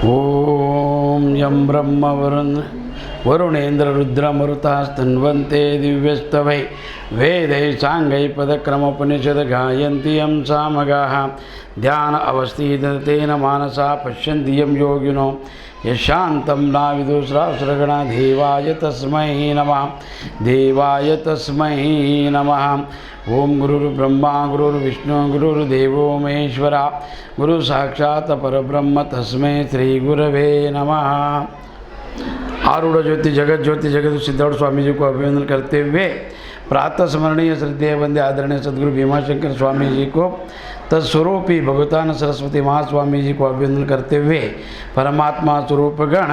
ओम यं ब्रह्म वरुणेन्द्र रुद्रमरुतास्तन्वन्ते दिव्यस्तवै वेदै साङ्गै पदक्रमोपनिषद गायन्ति यं सामगाः ध्यान अवस्थितेन मानसा पश्यन्ति यं योगिनो यशान्तं नाविदुस्रासुरगणा देवाय तस्मै नमः ओम गुरुर्ब्रह्मा गुरुर्विष्णु गुरुर्देवो महेश्वरा गुरु साक्षात् परब्रह्म तस्मै श्री गुरवे नमः। आरूढ़ ज्योति जगत सिद्धौड़ स्वामी जी को अभिनंदन करते हुए प्रातः स्मरणीय श्रद्धेय वंदे आदरणीय सदगुरु भीमाशंकर स्वामी जी को तत्स्वरूपी भगवतान सरस्वती महास्वामी जी को अभिनंदन करते हुए परमात्मा स्वरूप गण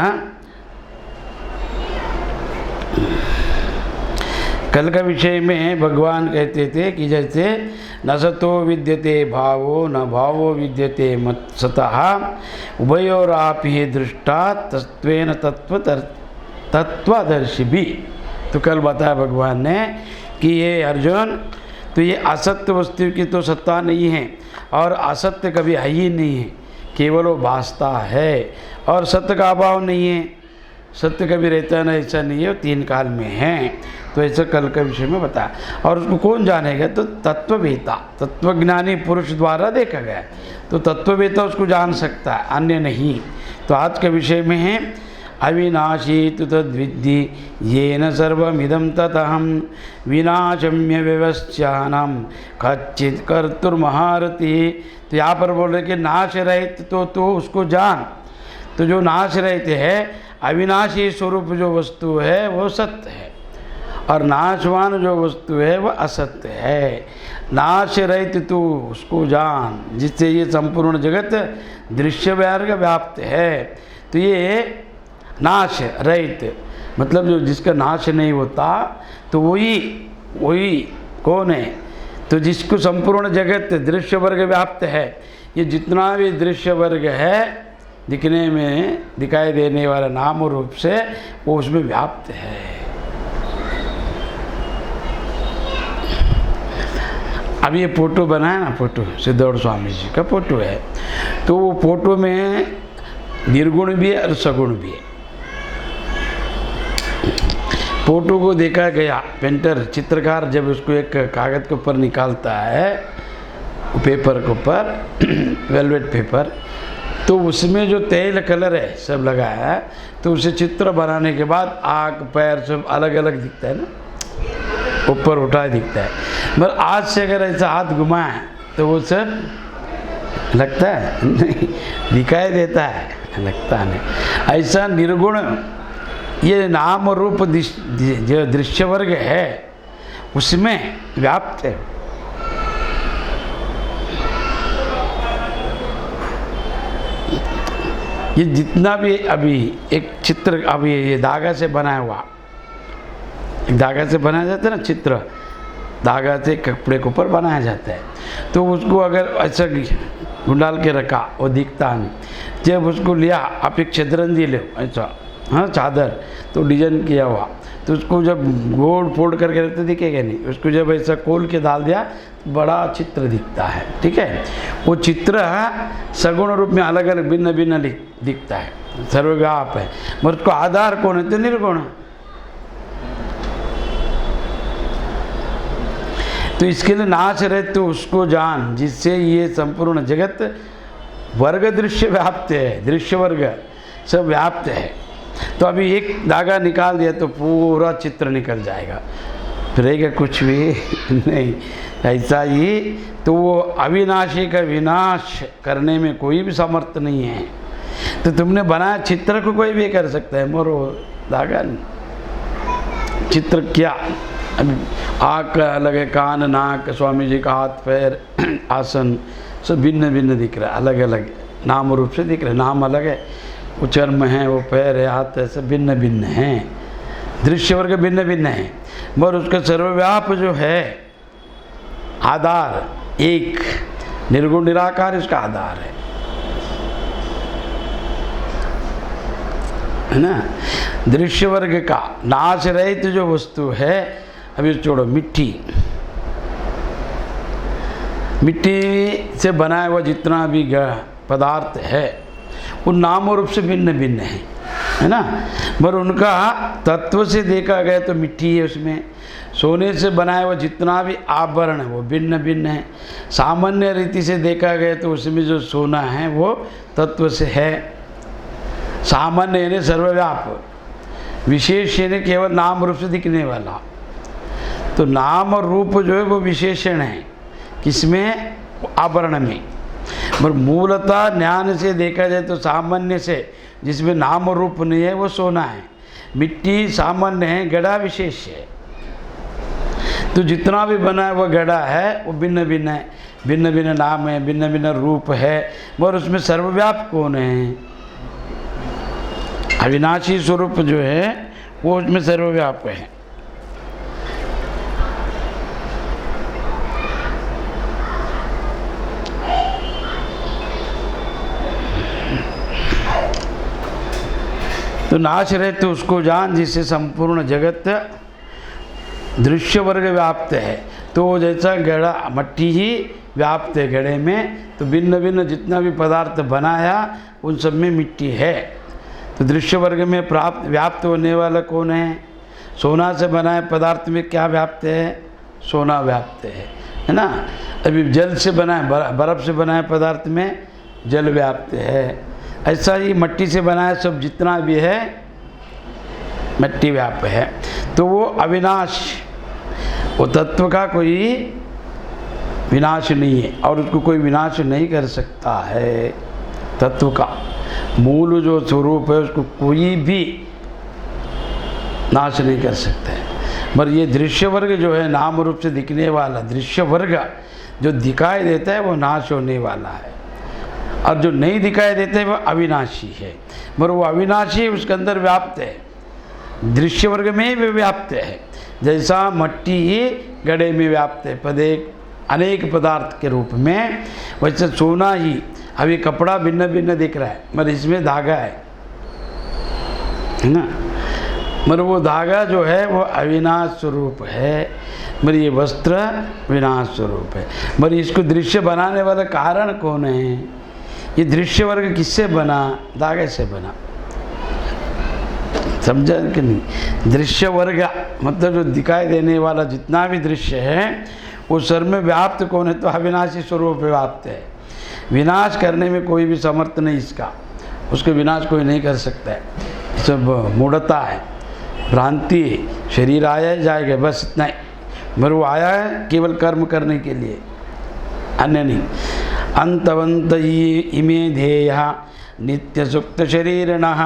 कल का विषय में भगवान कहते थे कि जैसे न सतो विद्यते भावो न भावो विद्यते मत सतः उभयोरापि दृष्टा तत्वेन तत्वदर्शी भी। तो कल बताया भगवान ने कि ये अर्जुन तो ये असत्य वस्तु की तो सत्ता नहीं है और असत्य कभी है ही नहीं है, केवल वो भासता है और सत्य का अभाव नहीं है। सत्य कभी रहता ना ऐसा नहीं है, वो तीन काल में है। तो ऐसा कल के विषय में बताया और उसको कौन जानेगा तो तत्ववेता तत्वज्ञानी पुरुष द्वारा देखा गया। तो तत्ववेता उसको जान सकता है, अन्य नहीं। तो आज के विषय में है अविनाशी तु तद्विद्धि येन सर्वमिदं ततहं विनाशम्य व्यवस्थानम कच्चित् कर्तुर्महारति। तो यहाँ पर बोल रहे कि नाश रहित तो उसको जान। तो जो नाश रहित है अविनाशी स्वरूप जो वस्तु है वो सत्य है और नाशवान जो वस्तु है वह असत्य है। नाश रहित तू उसको जान जिससे ये संपूर्ण जगत दृश्य वर्ग व्याप्त है। तो ये नाश रहित मतलब जो जिसका नाश नहीं होता तो वही कौन है तो जिसको संपूर्ण जगत दृश्य वर्ग व्याप्त है। ये जितना भी दृश्य वर्ग है दिखने में दिखाई देने वाला नाम रूप से वो उसमें व्याप्त है। अब ये फोटो बना है ना, फोटो सिद्धौड़ स्वामी जी का फोटो है। तो वो फोटो में निर्गुण भी है और सगुण भी है। फोटो को देखा गया, पेंटर चित्रकार जब उसको एक कागज़ के ऊपर निकालता है पेपर के ऊपर वेलवेट पेपर, तो उसमें जो तेल कलर है सब लगा है तो उसे चित्र बनाने के बाद आँख पैर सब अलग अलग दिखता है ना, ऊपर उठा दिखता है। मगर आज से अगर ऐसा हाथ घुमाए तो वो सब लगता है नहीं, दिखाई देता है, लगता नहीं। ऐसा निर्गुण ये नाम रूप जो दृश्य वर्ग है उसमें व्याप्त है। ये जितना भी अभी एक चित्र अभी ये धागा से बनाया हुआ, धागा से बनाया जाता है ना चित्र, धागा से कपड़े के ऊपर बनाया जाता है। तो उसको अगर ऐसा गुंडाल के रखा वो दिखता नहीं। जब उसको लिया आप एक शतरंजी ले ऐसा हाँ चादर तो डिजाइन किया हुआ, तो उसको जब गोल फोल्ड करके रखते दिखेगा नहीं। उसको जब ऐसा खोल के डाल दिया बड़ा चित्र दिखता है। ठीक है, वो चित्र सगुण रूप में अलग अलग भिन्न भिन्न दिखता है, सर्वव्याप है। मगर उसको आधार कौन है तो निर्गुण। तो इसके लिए नाश रहे तो उसको जान जिससे ये संपूर्ण जगत वर्ग दृश्य व्याप्त है, दृश्य वर्ग सब व्याप्त है। तो अभी एक धागा निकाल दिया तो पूरा चित्र निकल जाएगा, रहेगा कुछ भी नहीं। ऐसा ही तो वो अविनाशी का विनाश करने में कोई भी समर्थ नहीं है। तो तुमने बनाया चित्र को कोई भी कर सकता है, मरो धागा नहीं। चित्र क्या अभी आँख अलग है, कान नाक, स्वामी जी का हाथ पैर आसन सब भिन्न भिन्न दिख रहा है, अलग अलग नाम रूप से दिख रहा है। नाम अलग है, वो चर्म है, वो पैर है, हाथ है, सब भिन्न भिन्न हैं, दृश्य वर्ग भिन्न भिन्न है। मगर उसका सर्वव्याप जो है आधार एक निर्गुण निराकार इसका आधार है ना। दृश्य वर्ग का नाश रहित जो वस्तु है, अभी छोड़ो मिट्टी, मिट्टी से बनाया हुआ जितना भी पदार्थ है वो नाम और रूप से भिन्न भिन्न है ना। पर उनका तत्व से देखा गया तो मिट्टी है, उसमें सोने से बनाया हुआ जितना भी आभरण है वो भिन्न भिन्न है। सामान्य रीति से देखा गया तो उसमें जो सोना है वो तत्व से है। सामान्य यानी सर्वव्याप, विशेष यानी केवल नाम रूप से दिखने वाला। तो नाम और रूप जो है वो विशेषण है, किसमें? आभरण में। पर मूलतः ज्ञान से देखा जाए तो सामान्य से जिसमें नाम और रूप नहीं है वो सोना है। मिट्टी सामान्य है, घड़ा विशेष है। तो जितना भी बना है वो घड़ा है वो भिन्न भिन्न है, भिन्न भिन्न नाम है, भिन्न भिन्न रूप है। मगर उसमें सर्वव्याप कौन है? अविनाशी स्वरूप जो है वो उसमें सर्वव्याप है। तो नाश रहे तो उसको जान जिससे संपूर्ण जगत दृश्य वर्ग व्याप्त है। तो जैसा घड़ा मट्टी ही व्याप्त है घड़े में, तो भिन्न भिन्न जितना भी पदार्थ बनाया उन सब में मिट्टी है। तो दृश्य वर्ग में प्राप्त व्याप्त होने वाला कौन है? सोना से बनाए पदार्थ में क्या व्याप्त है? सोना व्याप्त है ना। अभी जल से बनाए, बर्फ़ से बनाए पदार्थ में जल व्याप्त है। ऐसा ही मट्टी से बनाया सब जितना भी है मिट्टी व्याप्त है। तो वो अविनाश, वो तत्व का कोई विनाश नहीं है और उसको कोई विनाश नहीं कर सकता है। तत्व का मूल जो स्वरूप है उसको कोई भी नाश नहीं कर सकता है। पर ये दृश्य वर्ग जो है नाम रूप से दिखने वाला दृश्य वर्ग जो दिखाई देता है वो नाश होने वाला है, और जो नहीं दिखाई देता है वो अविनाशी है। मगर वो अविनाशी उसके अंदर व्याप्त है, दृश्य वर्ग में भी व्याप्त है। जैसा मट्टी ही घड़े में व्याप्त है अनेक पदार्थ के रूप में, वैसे सोना ही अभी कपड़ा भिन्न भिन्न दिख रहा है मगर इसमें धागा है ना। मगर वो धागा जो है वो अविनाश स्वरूप है, मगर ये वस्त्र विनाश स्वरूप है। मगर इसको दृश्य बनाने वाला कारण कौन है? ये दृश्य वर्ग किससे बना? धागे से बना। समझा कि नहीं? दृश्य वर्ग मतलब जो दिखाई देने वाला जितना भी दृश्य है वो सर में व्याप्त कौन है? तो अविनाशी स्वरूप व्याप्त है। विनाश करने में कोई भी समर्थ नहीं इसका, उसके विनाश कोई नहीं कर सकता है। सब मूढ़ता है, भ्रांति है। शरीर आया जाएगा बस इतना ही, मगर वो आया है केवल कर्म करने के लिए, अन्य नहीं। अंतवंत इमे ध्येय नित्य सुक्त शरीरिणः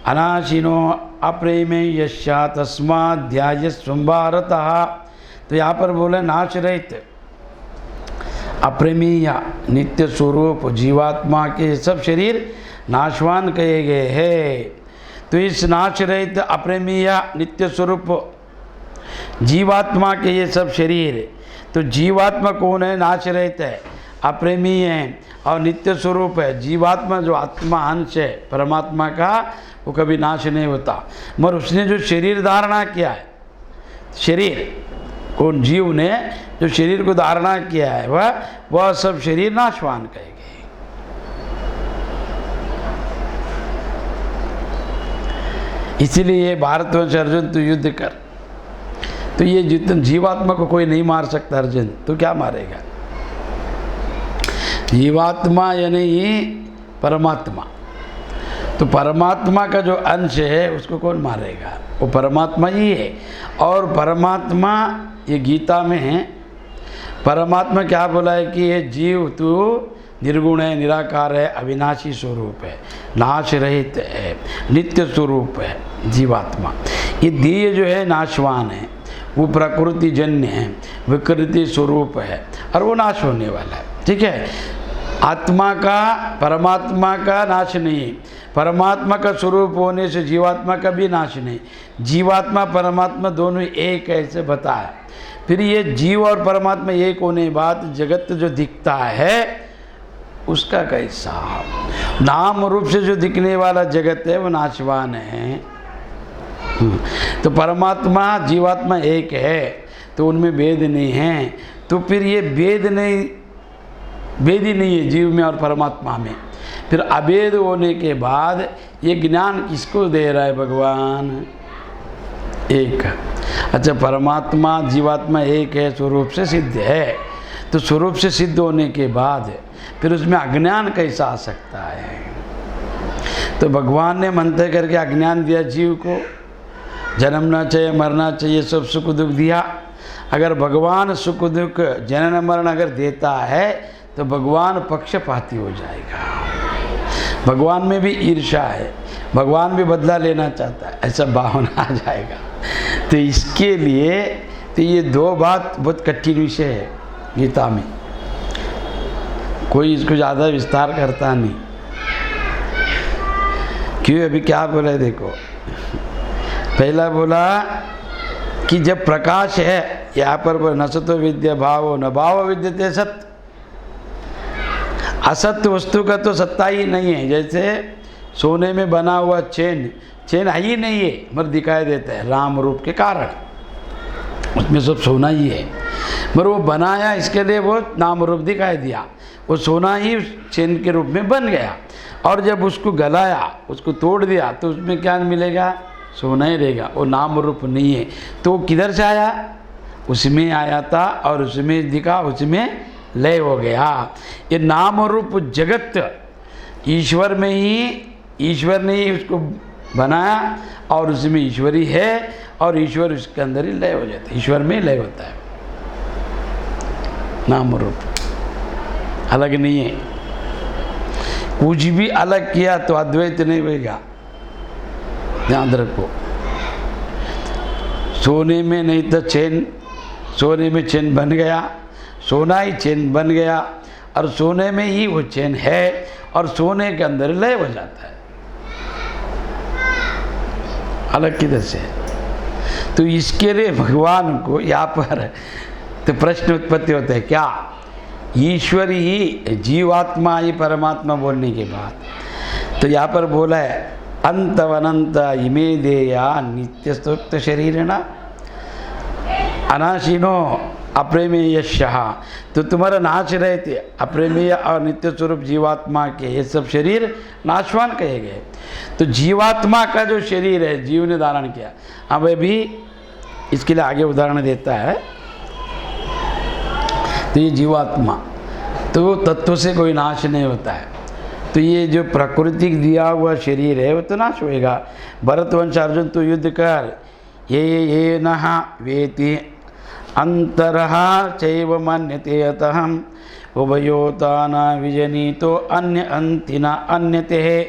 अनाशिनो अप्रेमे यस्या तस्माध्यायस्वं भारतः। तो यहाँ पर बोले नाश रहित अप्रेमीय नित्य स्वरूप जीवात्मा के सब शरीर नाशवान कहे गए हैं। तो इस नाश रहित अप्रेमीय नित्य स्वरूप जीवात्मा के ये सब शरीर, तो जीवात्मा कौन है? नाश रहित है, अप्रेमी है और नित्य स्वरूप है। जीवात्मा जो आत्मा अंश है परमात्मा का वो कभी नाश नहीं होता। मगर उसने जो शरीर धारणा किया है, शरीर कौन? जीव ने जो शरीर को धारणा किया है वह सब शरीर नाशवान कहे गए। इसीलिए भारतवंश अर्जुन तो युद्ध कर, तो ये जितने जीवात्मा को कोई नहीं मार सकता अर्जुन, तो क्या मारेगा? जीवात्मा यानी परमात्मा, तो परमात्मा का जो अंश है उसको कौन मारेगा? वो परमात्मा ही है। और परमात्मा ये गीता में है, परमात्मा क्या बोला है कि ये जीव तू निर्गुण है, निराकार है, अविनाशी स्वरूप है, नाश रहित है, नित्य स्वरूप है जीवात्मा। ये देह जो है नाशवान है, वो प्रकृति जन्य है, विकृति स्वरूप है और वो नाश होने वाला है। ठीक है, आत्मा का परमात्मा का नाश नहीं, परमात्मा का स्वरूप होने से जीवात्मा का भी नाश नहीं। जीवात्मा परमात्मा दोनों एक ऐसे बताया। फिर ये जीव और परमात्मा एक होने बाद जगत जो दिखता है उसका कैसा? नाम रूप से जो दिखने वाला जगत है वो नाशवान है। तो परमात्मा जीवात्मा एक है, तो उनमें भेद नहीं है, तो फिर ये भेद ही नहीं है जीव में और परमात्मा में। फिर अभेद होने के बाद ये ज्ञान किसको दे रहा है भगवान? एक। अच्छा, परमात्मा जीवात्मा एक है, स्वरूप से सिद्ध है, तो स्वरूप से सिद्ध होने के बाद फिर उसमें अज्ञान कैसा आ सकता है? तो भगवान ने मंत्र करके अज्ञान दिया जीव को, जन्मना चाहिए, मरना चाहिए, सब सुख दुख दिया। अगर भगवान सुख दुख जनन मरण अगर देता है तो भगवान पक्षपाती हो जाएगा। भगवान में भी ईर्ष्या है, भगवान भी बदला लेना चाहता है, ऐसा भावना आ जाएगा। तो इसके लिए तो ये दो बात बहुत कठिन विषय है गीता में, कोई इसको ज़्यादा विस्तार करता नहीं। क्यों? अभी क्या बोला है देखो, पहला बोला कि जब प्रकाश है, यहाँ पर न सतो विद्या भावो न भाव विद्यते सत, असत्य वस्तु का तो सत्ता ही नहीं है। जैसे सोने में बना हुआ चेन है ही नहीं है, मगर दिखाई देता है राम रूप के कारण, उसमें सब सोना ही है, मगर वो बनाया इसके लिए वो नाम रूप दिखाई दिया, वो सोना ही चेन के रूप में बन गया। और जब उसको गलाया, उसको तोड़ दिया, तो उसमें क्या मिलेगा? सोना ही रहेगा, वो नाम रूप नहीं है। तो वो किधर से आया? उसमें आया था और उसमें दिखा, उसमें लय हो गया। ये नाम रूप जगत ईश्वर में ही, ईश्वर ने ही उसको बनाया और उसमें ईश्वरी है, और ईश्वर उसके अंदर ही लय हो जाता है, ईश्वर में लय होता है। नाम रूप अलग नहीं है, कुछ भी अलग किया तो अद्वैत नहीं होगा, ध्यान रखो। सोने में नहीं तो चैन, सोने में चैन बन गया, सोना ही चैन बन गया, और सोने में ही वो चैन है, और सोने के अंदर लय हो जाता है, अलग किधर से? तो इसके लिए भगवान को यहाँ पर तो प्रश्न उत्पत्ति होता है, क्या ईश्वरी ही जीवात्मा ही परमात्मा बोलने के बाद तो यहाँ पर बोला है अंतवनंत इमे देया नित्य स्तोक्त शरीर ना अनाशीनो अप्रेमेय यशः, तो तुम्हारा नाश रहे थे अप्रेमेय और नित्य स्वरूप जीवात्मा के ये सब शरीर नाशवान कहे गए। तो जीवात्मा का जो शरीर है जीव ने धारण किया, अब भी इसके लिए आगे उदाहरण देता है। तो ये जीवात्मा तो तत्व से कोई नाश नहीं होता है, तो ये जो प्राकृतिक दिया हुआ शरीर है वो तो नाश होएगा। भरतवंश अर्जुन तो युद्ध कर, ये नः वेति अंतरः चैव मन्यते अतहम उभयोताना विजनीतो अन्य अंतिना अन्यते है।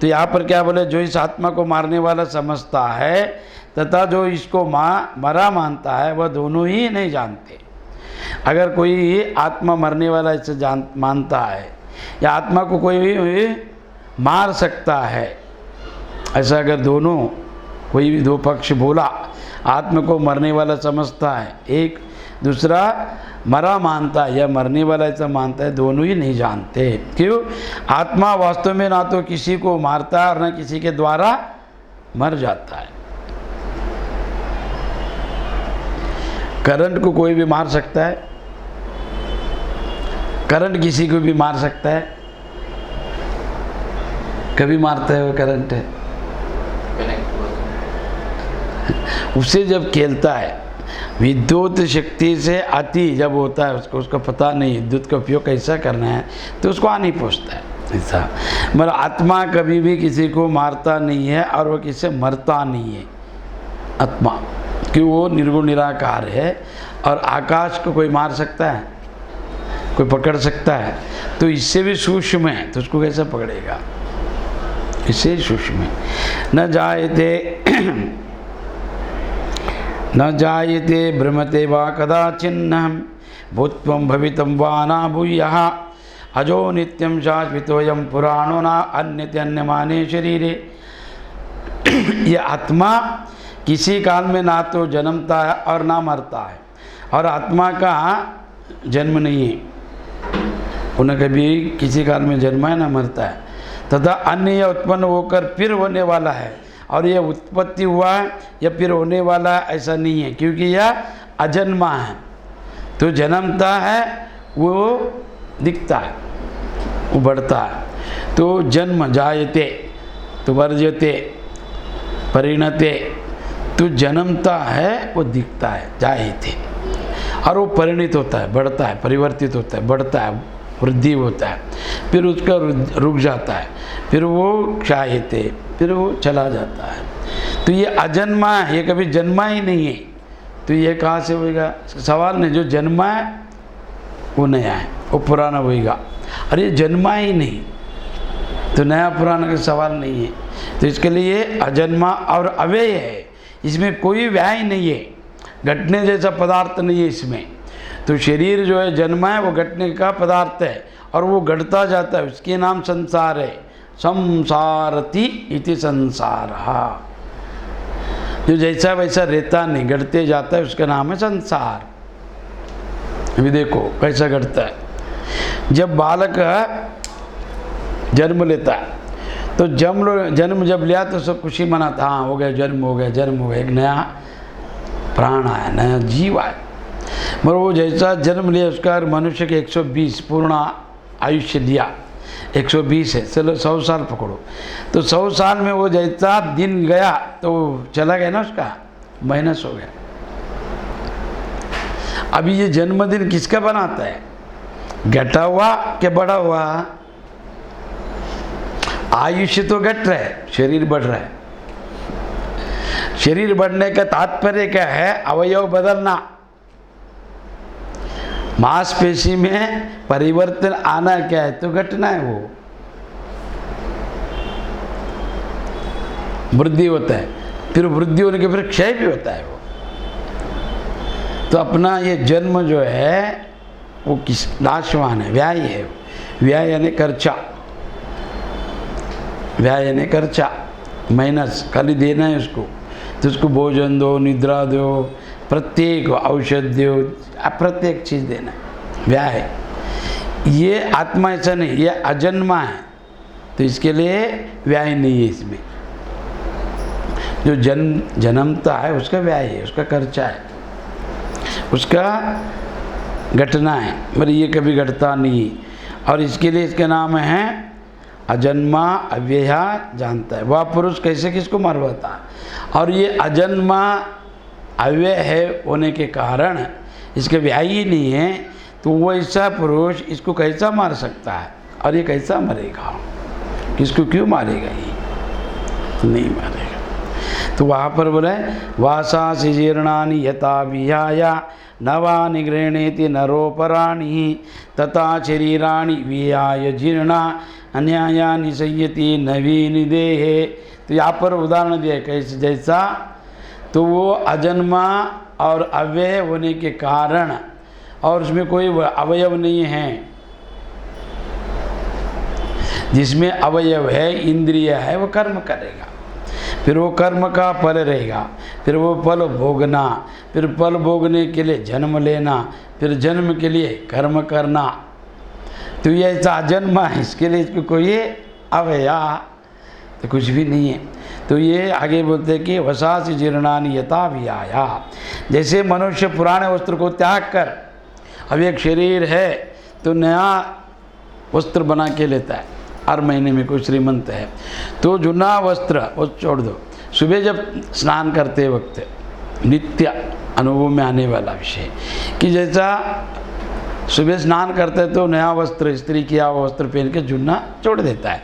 तो यहाँ पर क्या बोले, जो इस आत्मा को मारने वाला समझता है तथा जो इसको मरा मानता है वह दोनों ही नहीं जानते। अगर कोई आत्मा मरने वाला इसे मानता है या आत्मा को कोई भी मार सकता है, ऐसा अगर दोनों कोई भी दो पक्ष बोला, आत्मा को मरने वाला समझता है, एक दूसरा मरा मानता है या मरने वाला ऐसा मानता है, दोनों ही नहीं जानते। क्यों? आत्मा वास्तव में ना तो किसी को मारता है और ना किसी के द्वारा मर जाता है। करंट को कोई भी मार सकता है, करंट किसी को भी मार सकता है, कभी मारता है वो करंट है उससे जब खेलता है, विद्युत शक्ति से अति जब होता है उसको पता नहीं विद्युत का उपयोग कैसा करना है, तो उसको हानि पहुँचता है ऐसा। मगर आत्मा कभी भी किसी को मारता नहीं है और वो किसी से मरता नहीं है आत्मा, कि वो निर्गुण निराकार है। और आकाश को कोई मार सकता है, कोई पकड़ सकता है, तो इससे भी सूक्ष्म है, तो उसको कैसे पकड़ेगा? इससे सूक्ष्म है। न जायते भ्रमते वा कदाचिन्नहं भूत्वं भवितं वा न भूयः अजो नित्यं शाश्वतोऽयं पुराणो न अन्यते अन्यमाने शरीरे। ये आत्मा किसी काल में ना तो जन्मता है और ना मरता है, और आत्मा का जन्म नहीं है, उन्हें कभी किसी काल में जन्मा है ना मरता है, तथा अन्य उत्पन्न होकर फिर होने वाला है, और यह उत्पत्ति हुआ है या फिर होने वाला है ऐसा नहीं है, क्योंकि यह अजन्मा है, तो जन्मता है वो दिखता है, वो बढ़ता है। तो जन्म जायते तो वर्जते परिणते, तो जन्मता है वो दिखता है जायते, और वो परिणित होता है, बढ़ता है, परिवर्तित होता है, बढ़ता है, वृद्धि होता है, फिर उसका रुक जाता है, फिर वो क्षायते, फिर वो चला जाता है। तो ये अजन्मा है, ये कभी जन्मा ही नहीं है, तो ये कहाँ से होएगा? सवाल नहीं, जो जन्मा है वो नया है, वो पुराना होएगा, और ये जन्मा ही नहीं, तो नया पुराना का सवाल नहीं है। तो इसके लिए अजन्मा और अव्यय है, इसमें कोई व्याय नहीं है, घटने जैसा पदार्थ नहीं है इसमें। तो शरीर जो है जन्मा है, वो घटने का पदार्थ है, और वो घटता जाता है, उसके नाम संसार है। संसारति इति संसारः, जो जैसा वैसा रहता नहीं, घटते जाता है, उसका नाम है संसार। अभी देखो कैसा घटता है। जब बालक जन्म लेता है, तो जन्म जब लिया तो सब खुशी मनाता, हाँ हो गया जन्म, हो गया जन्म, हो गया, एक नया प्राण आया, नया जीव आया। मगर वो जैसा जन्म लिया, उसका मनुष्य के 120 पूर्ण आयुष्य लिया, 120 है, चलो 100 साल पकड़ो, तो 100 साल में वो जैसा दिन गया तो चला गया ना, उसका माइनस हो गया। अभी ये जन्मदिन किसका बनाता है? घटा हुआ कि बढ़ा हुआ? आयुष्य तो घट रहा है, शरीर बढ़ रहा है। शरीर बढ़ने का तात्पर्य क्या है? अवयव बदलना, मांसपेशी में परिवर्तन आना क्या है? तो घटना है, वो वृद्धि होता है, फिर वृद्धि होने के फिर क्षय भी होता है वो। तो अपना ये जन्म जो है वो किस नाशवान है, व्याय है। व्याय यानी खर्चा, व्याय यानी खर्चा, माइनस, खाली देना है उसको, तो उसको भोजन दो, निद्रा दो, प्रत्येक औषध दो, प्रत्येक चीज़ देना, व्याय। ये आत्मा ऐसा नहीं, ये अजन्मा है, तो इसके लिए व्याय नहीं है इसमें। जो जन्मता है उसका व्याय है, उसका खर्चा है, उसका घटना है, मगर ये कभी घटता नहीं। और इसके लिए इसका नाम है अजन्मा अव्यया जानता है। वह पुरुष कैसे किसको मरवाता है, और ये अजन्मा अव्यय है होने के कारण इसके व्याय ही नहीं है, तो वो ऐसा पुरुष इसको कैसा मार सकता है? और ये कैसा मरेगा? किसको क्यों मारेगा? ये नहीं मारेगा। तो वहाँ पर बोले वासासि जीर्णानि यथा विहाय नवानि गृह्णेति नरोपराणि तथा शरीराणि विहाय जीर्णा अन्यायानि संयति नवीनि देहे। तो यहाँ पर उदाहरण दिया कैसे, जैसा तो वो अजन्मा और अव्यय होने के कारण, और उसमें कोई अवयव नहीं है। जिसमें अवयव है, इंद्रिय है, वो कर्म करेगा, फिर वो कर्म का फल रहेगा, फिर वो फल भोगना, फिर फल भोगने के लिए जन्म लेना, फिर जन्म के लिए कर्म करना। तो ये ऐसा अजन्मा है, इसके लिए इसको कोई अवया तो कुछ भी नहीं है। तो ये आगे बोलते हैं कि वसासि जीर्णानि यथा विहाय, जैसे मनुष्य पुराने वस्त्र को त्याग कर, अब एक शरीर है तो नया वस्त्र बना के लेता है, हर महीने में कोई श्रीमंत है तो जुना वस्त्र वो छोड़ दो। सुबह जब स्नान करते वक्त नित्य अनुभव में आने वाला विषय कि जैसा सुबह स्नान करते हैं तो नया वस्त्र, इस्त्री किया हुआ वस्त्र पहन के जुना छोड़ देता है,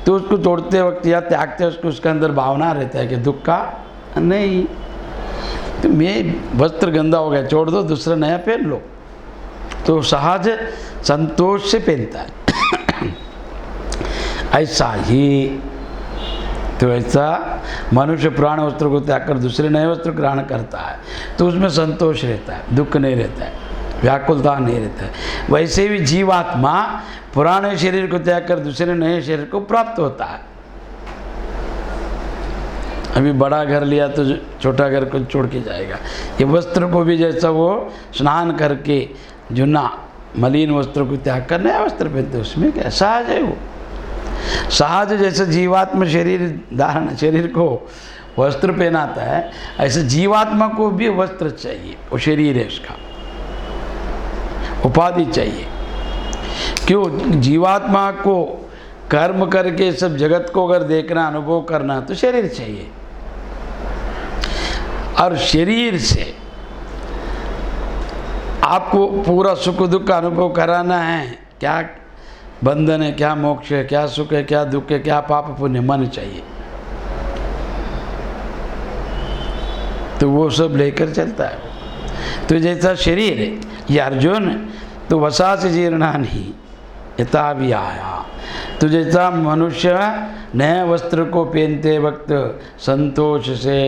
तो उसको तोड़ते वक्त या त्यागते उसको उसके अंदर भावना रहता है कि दुख का नहीं, तो मैं वस्त्र गंदा हो गया छोड़ दो, दूसरा नया पहन लो, तो सहज संतोष से पहनता है। ऐसा ही तो ऐसा मनुष्य पुराने वस्त्र को त्याग कर दूसरे नए वस्त्र ग्रहण करता है, तो उसमें संतोष रहता है, दुख नहीं रहता है, व्याकुलता नहीं रहता है। वैसे भी जीवात्मा पुराने शरीर को त्याग कर दूसरे नए शरीर को प्राप्त होता है। अभी बड़ा घर लिया तो छोटा घर को छोड़ के जाएगा। ये वस्त्र को भी जैसा वो स्नान करके जुना मलिन वस्त्र को त्याग कर नया वस्त्र पहनते, उसमें क्या सहज है वो। सहज जैसे जीवात्मा शरीर धारण शरीर को वस्त्र पहनाता है, ऐसे जीवात्मा को भी वस्त्र चाहिए, वो शरीर है उसका, उपाधि चाहिए। क्यों? जीवात्मा को कर्म करके सब जगत को अगर देखना, अनुभव करना तो शरीर चाहिए, और शरीर से आपको पूरा सुख दुख का अनुभव कराना है, क्या बंधन है, क्या मोक्ष है, क्या सुख है, क्या दुख है, क्या पाप पुण्य, मन चाहिए। तो वो सब लेकर चलता है। तो जैसा शरीर है ये अर्जुन, तो वसा से जीर्णा नहीं यथा भी आया। तो जैसा मनुष्य नए वस्त्र को पहनते वक्त संतोष से,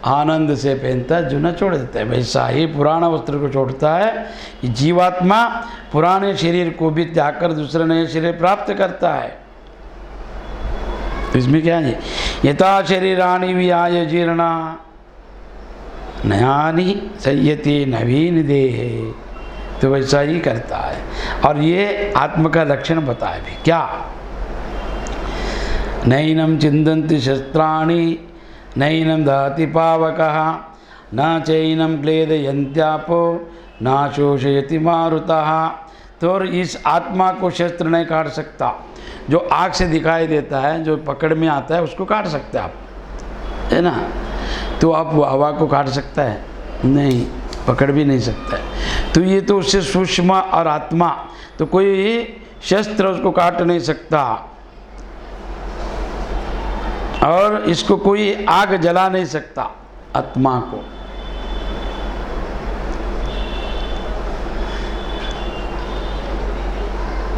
आनंद से पहनता है, जो न छोड़ देता है, वैसा ही पुराना वस्त्र को छोड़ता है। जीवात्मा पुराने शरीर को भी त्याग कर दूसरा नए शरीर प्राप्त करता है। तो इसमें क्या है? यथा शरीराणि विहाय जीर्णा नयानि संयति नवीन देहे। तो वैसा ही करता है। और ये आत्म का लक्षण बताए भी क्या? नैनम चिंदन्ति शस्त्राणि नैनम दहति पावकः न चैनम क्लेदयन्त्यापो न शोषयति मारुतः। तो इस आत्मा को शस्त्र नहीं काट सकता। जो आँख से दिखाई देता है, जो पकड़ में आता है, उसको काट सकते हैं आप, है ना। तो आप हवा को काट सकता है? नहीं, पकड़ भी नहीं सकता है। तो ये तो उससे सूक्ष्म और आत्मा, तो कोई शस्त्र उसको काट नहीं सकता, और इसको कोई आग जला नहीं सकता आत्मा को।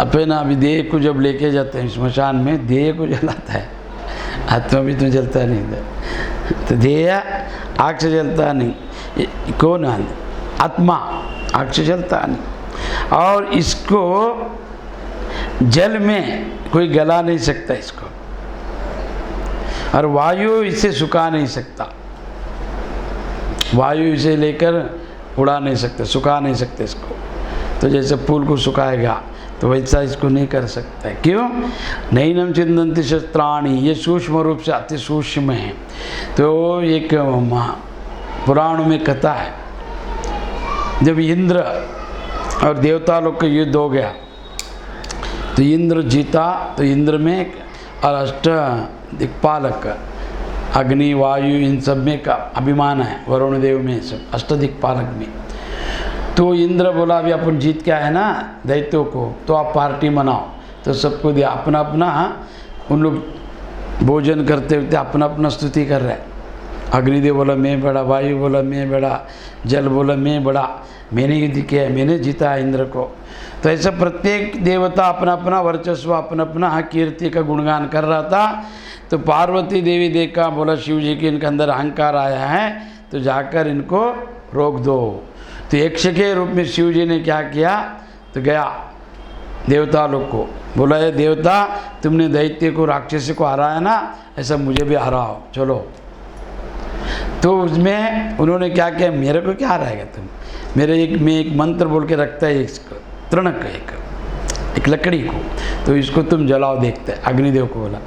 अपने अभी देह को जब लेके जाते हैं स्मशान में, देह को जलाता है, आत्मा भी तो जलता नहीं था। तो देह आग से जलता नहीं, कौन? आत्मा आग से जलता नहीं। और इसको जल में कोई गला नहीं सकता इसको, और वायु इसे सुखा नहीं सकता, वायु इसे लेकर उड़ा नहीं सकते, सुखा नहीं सकते इसको। तो जैसे फूल को सुखाएगा तो वैसा इसको नहीं कर सकता है। क्यों? नैनम चिंदन्ति शस्त्राणि, ये सूक्ष्म रूप से अति सूक्ष्म है। तो एक पुराण में कथा है, जब इंद्र और देवता लोग का युद्ध हो गया तो इंद्र जीता। तो इंद्र में और अष्ट दिक्पालक, अग्नि वायु इन सब में का अभिमान है, वरुण देव में सब अष्ट दिक्पालक में। तो इंद्र बोला अभी अपन जीत के आए ना दैत्यों को, तो आप पार्टी मनाओ। तो सबको दिया, अपना अपना उन लोग भोजन करते हुए अपना अपना स्तुति कर रहे हैं। अग्निदेव बोला मैं बड़ा, वायु बोला मैं बड़ा, जल बोला मैं बड़ा, मैंने युद्ध किया, मैंने जीता इंद्र को। तो ऐसा प्रत्येक देवता अपना अपना वर्चस्व, अपना अपना कीर्ति का गुणगान कर रहा था। तो पार्वती देवी देखा, बोला शिव जी के इनके अंदर अहंकार आया है, तो जाकर इनको रोक दो। तो यक्ष के रूप में शिव जी ने क्या किया? तो गया देवता लोग को बोला, ये देवता तुमने दैत्य को राक्षस को हराया ना, ऐसा मुझे भी हराओ चलो। तो उसमें उन्होंने क्या किया? मेरे को क्या हराएगा तुम? मेरे मैं एक मंत्र बोल के रखता है, इसको तृणक एक लकड़ी को, तो इसको तुम जलाओ देखते हैं। अग्निदेव को बोला,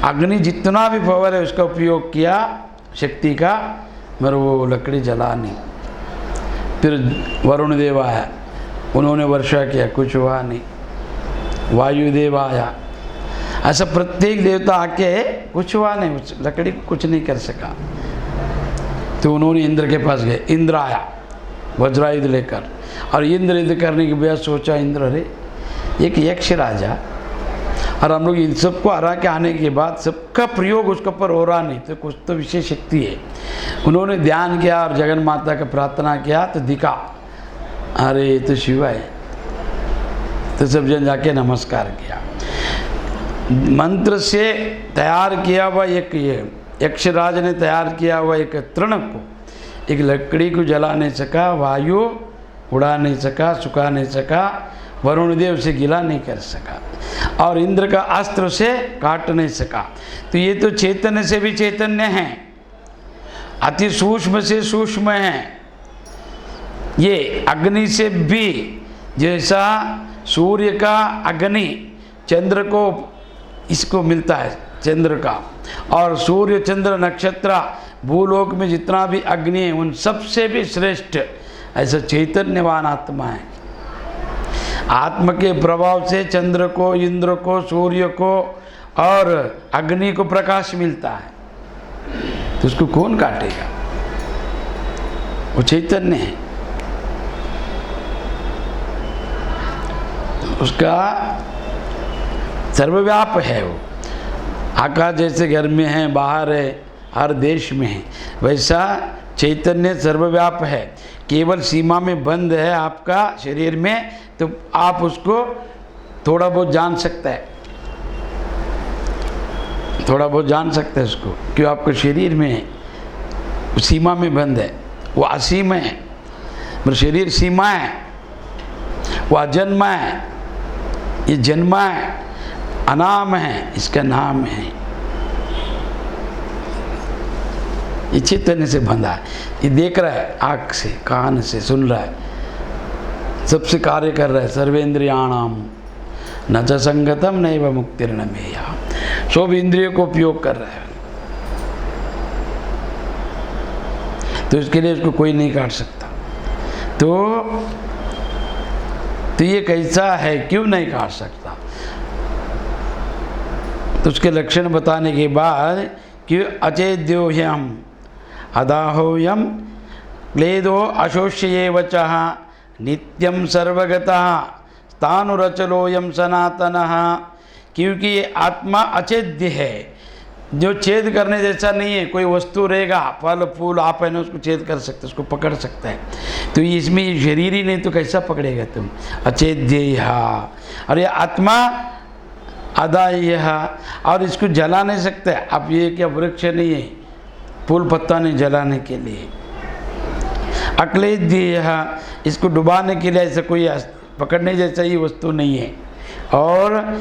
अग्नि जितना भी पावर है उसका उपयोग किया शक्ति का, मगर वो लकड़ी जला नहीं। फिर वरुण देव आया, उन्होंने वर्षा किया, कुछ हुआ नहीं। वायुदेव आया, ऐसा प्रत्येक देवता आके कुछ हुआ नहीं, उस लकड़ी को कुछ नहीं कर सका। तो उन्होंने इंद्र के पास गए, इंद्र आया वज्रायुध लेकर, और इंद्र युद्ध करने के बाद सोचा इंद्र, अरे एक यक्ष राजा, और हम लोग इन सबको हरा के आने के बाद सबका प्रयोग उसके ऊपर हो रहा नहीं, तो कुछ तो विशेष शक्ति है। उन्होंने ध्यान किया और जगन माता का प्रार्थना किया, तो दिखा अरे ये तो शिव है। तो सब जन जाके नमस्कार किया। मंत्र से तैयार किया हुआ एक ये यक्षराज ने तैयार किया हुआ एक तृण को, एक लकड़ी को जला नहीं सका, वायु उड़ा नहीं सका, सुखा नहीं सका, वरुण देव से गिला नहीं कर सका, और इंद्र का अस्त्र से काट नहीं सका। तो ये तो चैतन्य से भी चैतन्य है, अति सूक्ष्म से सूक्ष्म है। ये अग्नि से भी, जैसा सूर्य का अग्नि चंद्र को इसको मिलता है, चंद्र का, और सूर्य चंद्र नक्षत्र भूलोक में जितना भी अग्नि है उन सबसे भी श्रेष्ठ ऐसा चैतन्यवान आत्मा है। आत्मा के प्रभाव से चंद्र को, इंद्र को, सूर्य को और अग्नि को प्रकाश मिलता है, तो उसको कौन काटेगा? वो चैतन्य है, उसका सर्वव्याप है। वो आकाश जैसे घर में है, बाहर है, हर देश में है, वैसा चैतन्य सर्वव्याप है। केवल सीमा में बंद है आपका शरीर में, तो आप उसको थोड़ा बहुत जान सकते हैं, थोड़ा बहुत जान सकते हैं उसको, क्यों? आपके शरीर में है, वो सीमा में बंद है, वो असीम है। मेरा शरीर सीमा है, वो अजन्मा है, ये जन्मा है, अनाम है, इसका नाम है। ये चैतन्य से बंधा है, ये देख रहा है, आँख से, कान से सुन रहा है, सबसे कार्य कर रहा है। सर्वेंद्रियाणाम न च संगतम नैव मुक्तिर्न मेया, सब इंद्रियों को उपयोग कर रहा है, तो इसके लिए उसको कोई नहीं काट सकता। तो ये कैसा है, क्यों नहीं काट सकता? तो उसके लक्षण बताने के बाद कि अचेद्योह्यम अदाहोयम क्लेदो अशोष्य वचः नित्यम सर्वगतः स्थानुरचलोयम सनातनः, क्योंकि ये आत्मा अचेद्य है, जो छेद करने जैसा नहीं है। कोई वस्तु रहेगा, फल फूल, आप है ना उसको छेद कर सकते, उसको पकड़ सकता है, तो इसमें ये शरीर ही नहीं तो कैसा पकड़ेगा तुम? अचेद्य, और ये आत्मा अदाह्य, और इसको जला नहीं सकते आप। ये क्या वृक्ष नहीं है, फूल पत्ता नहीं जलाने के लिए। अक्लेद्य, इसको डुबाने के लिए ऐसा कोई पकड़ने जैसा ही वस्तु नहीं है। और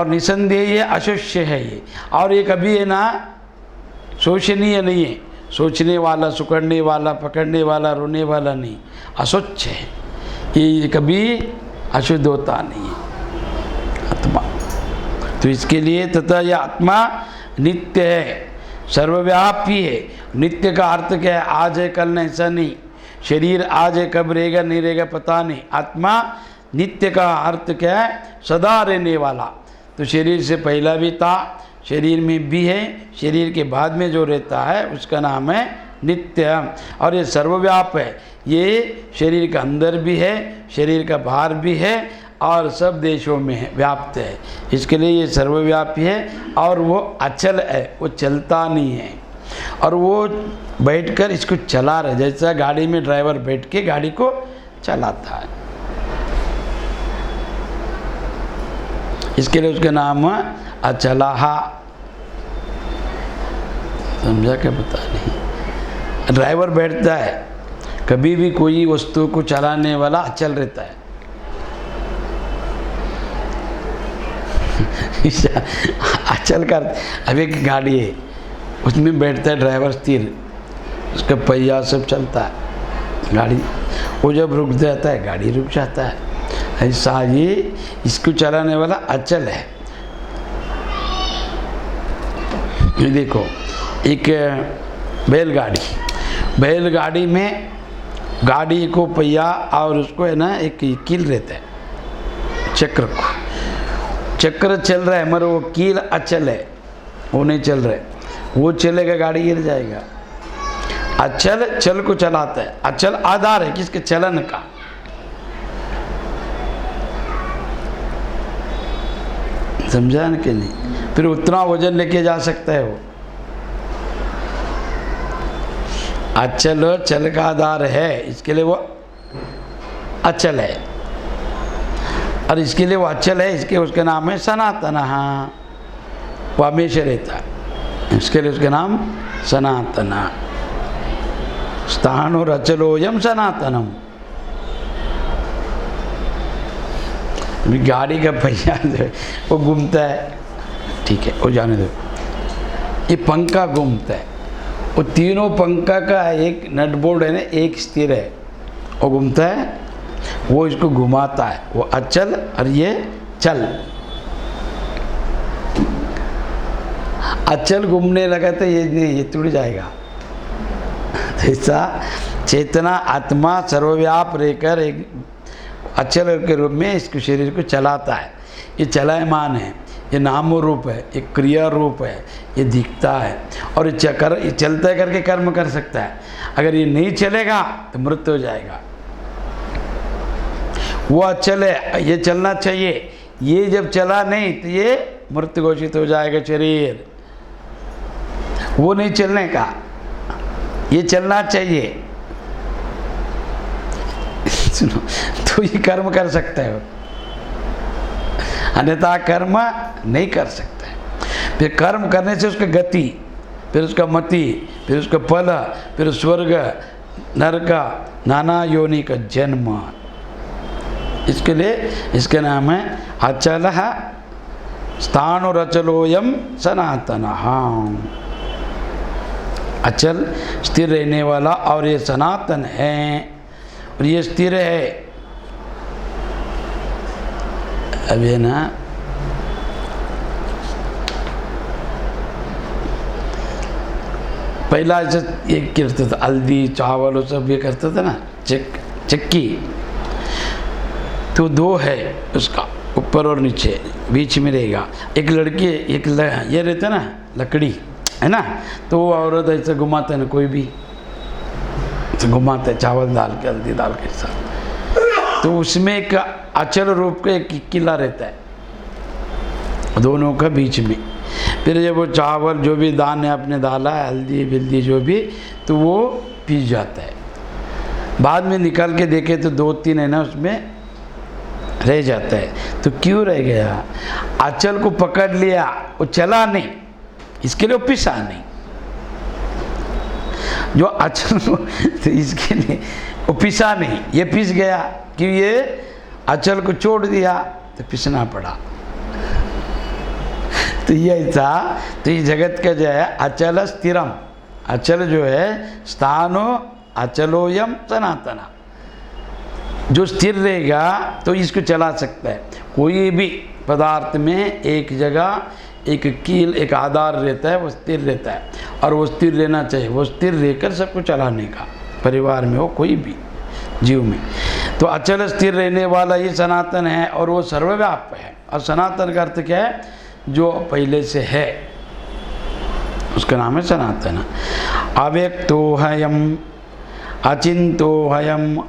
निसंदेह ये अशोष्य है ये, और ये कभी है ना शोषणीय नहीं है, सोचने वाला, सुकड़ने वाला, पकड़ने वाला, रोने वाला नहीं, अस्वच्छ है ये कभी अशुद्ध होता नहीं है आत्मा। तो इसके लिए तथा यह आत्मा नित्य है, सर्वव्यापी है। नित्य का अर्थ क्या है? आज है कल नहीं, ऐसा नहीं। शरीर आज है, कब रहेगा नहीं रहेगा पता नहीं। आत्मा नित्य का अर्थ क्या है? सदा रहने वाला। तो शरीर से पहला भी था, शरीर में भी है, शरीर के बाद में जो रहता है उसका नाम है नित्य। और ये सर्वव्याप है, ये शरीर के अंदर भी है, शरीर का बाहर भी है, और सब देशों में है, व्याप्त है। इसके लिए ये सर्वव्यापी है। और वो अचल है, वो चलता नहीं है, और वो बैठकर इसको चला रहे, जैसा गाड़ी में ड्राइवर बैठ के गाड़ी को चलाता है। इसके लिए उसका नाम अचलाहा। समझा क्या? पता नहीं। ड्राइवर बैठता है, कभी भी कोई वस्तु को चलाने वाला अचल रहता है। अचल कर, अब एक गाड़ी है, उसमें बैठता है ड्राइवर स्थिर, उसका पहिया सब चलता है गाड़ी, वो जब रुक जाता है गाड़ी रुक जाता है। ऐसा ये इसको चलाने वाला अचल है। ये देखो, एक बैलगाड़ी में गाड़ी को पहिया और उसको है ना एक कील रहता है, चक्र चल रहा है, मगर वो कील अचल है, वो नहीं चल रहा है। वो चलेगा गाड़ी गिर जाएगा। अचल चल को चलाता है, अचल आधार है किसके? चलन का। समझा न कि नहीं? फिर उतना वजन लेके जा सकता है वो। अचल चल का आधार है, इसके लिए वो अचल है, और इसके लिए वो अचल है, इसके उसका नाम है सनातन। हाँ, वो हमेशा रहता है, इसके लिए उसका नाम सनातन। स्थाणुर अचलोयम सनातनम। गाड़ी का पहिया वो घूमता है, ठीक है, वो जाने दो। ये पंखा घूमता है, वो तीनों पंखा का एक नट बोल्ट है ना, एक स्थिर है, वो घूमता है, वो इसको घुमाता है, वो अचल और ये चल। अचल घूमने लगा तो ये नहीं, ये टूट जाएगा, ऐसा चेतना आत्मा सर्वव्याप रहकर एक अचल के रूप में इसको शरीर को चलाता है। ये चलायमान है, ये नाम रूप है, ये क्रिया रूप है, ये दिखता है और ये चलते करके कर्म कर सकता है। अगर ये नहीं चलेगा तो मृत्यु हो जाएगा। वो अचल है, ये चलना चाहिए, ये जब चला नहीं तो ये मृत्यु घोषित हो जाएगा शरीर। वो नहीं चलने का, ये चलना चाहिए। सुनो, तो ये कर्म कर सकता है, अन्यथा कर्म नहीं कर सकता है। फिर कर्म करने से उसका गति, फिर उसका मति, फिर उसका फल, फिर स्वर्ग नरक नाना योनि का जन्म। इसके लिए इसके नाम है अचल स्थाणुरचलोयम सनातन। अचल स्थिर रहने वाला और ये सनातन है और ये स्थिर है। अब ये ना पहला ऐसे ये करते थे, हल्दी चावल वो सब ये करते थे ना, चक्की। तो दो है उसका, ऊपर और नीचे, बीच में रहेगा एक लड़की, एक ये रहते ना लकड़ी है ना, तो वो औरत ऐसे घुमाते ना, कोई भी घुमाते चावल डाल के हल्दी डाल के साथ। तो उसमें एक अचल रूप का एक किला रहता है दोनों का बीच में। फिर जब वो चावल जो भी दाने आपने डाला है, हल्दी बिल्दी जो भी, तो वो पीस जाता है। बाद में निकाल के देखे तो 2-3 है ना उसमें रह जाता है। तो क्यों रह गया? अचल को पकड़ लिया, वो चला नहीं, इसके लिए वो पिसा नहीं। जो अचल तो इसके लिए वो पिसा नहीं, ये पिस गया कि ये अचल को छोड़ दिया तो पिसना पड़ा। तो ये ऐसा, तो ये जगत का जो है अचल स्थिरम, अचल जो है स्थानो अचलोयम सनातना, जो स्थिर रहेगा तो इसको चला सकता है। कोई भी पदार्थ में एक जगह एक कील, एक आधार रहता है, वो स्थिर रहता है और वो स्थिर रहना चाहिए। वो स्थिर रहकर सबको चलाने का, परिवार में हो कोई भी जीव में। तो अचल स्थिर रहने वाला ये सनातन है और वो सर्वव्याप है। और सनातन का अर्थ क्या है? जो पहले से है उसका नाम है सनातन। अव्यक्तो हयम अचिंतो हयम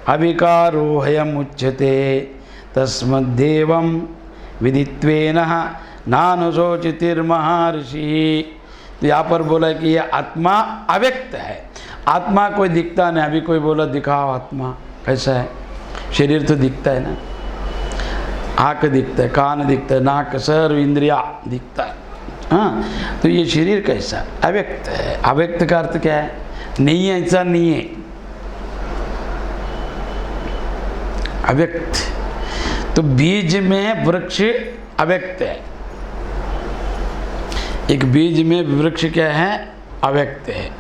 अविकारो हयम उच्यते तस्मद्देवं विदित्वेन नानुशोचितिर्महर्षि। तो यहाँ पर बोला कि ये आत्मा अव्यक्त है, आत्मा कोई दिखता नहीं। अभी कोई बोला दिखाओ आत्मा कैसा है? शरीर तो दिखता है ना, आँख दिखता है, कान दिखता है, नाक सर्व इंद्रिया दिखता है। हाँ, तो ये शरीर कैसा? अव्यक्त है। अव्यक्त का अर्थ क्या है? नहीं है, ऐसा नहीं है, अव्यक्त। तो बीज में वृक्ष अव्यक्त है, एक बीज में वृक्ष क्या है? अव्यक्त है।